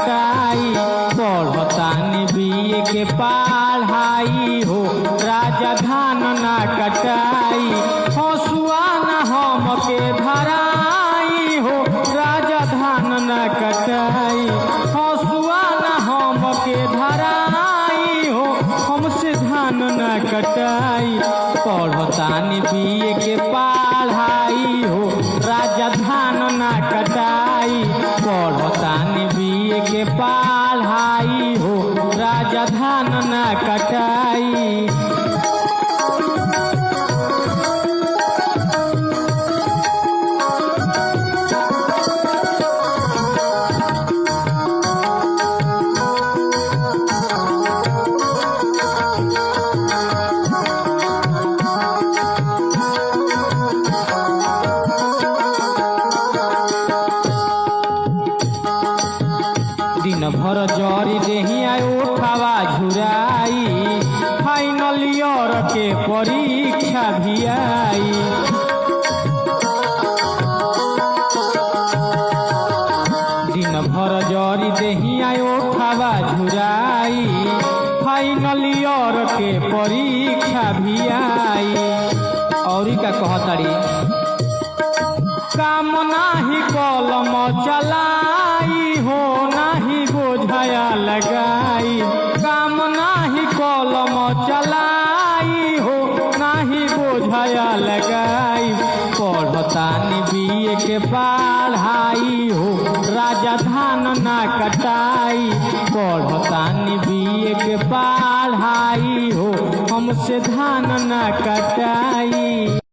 कटाई पढ़तानी बीए के पढ़ाई हो राजा धान ना कटाई हसुआ न हमके धराई हो राजा धान ना कटाई हसुआ न हमके धराई हो हमसे धान ना कटाई पढ़तानी बीए के पढ़ाई हो राजा धान ना कटाई पढ़तानी बीए के पढ़ाई हो राजा धान ना कटाई। दिन भर जरी देहिया उठावा झुराई फाइनल ईयर के परीक्षा भी आई दिन भर जरी देहिया उठावा झुराई फाइनल ईयर के परीक्षा भी आई। और का कहताड़ी काम नाही कलम चलाई हो नाही बोझाया लगाई काम नाही कलम चलाई हो नाही बोझाया लगाई पढ़तानी बीए के पढ़ाई हो राजा धान ना कटाई पढ़तानी बीए के पढ़ाई हो हमसे धान ना कटाई।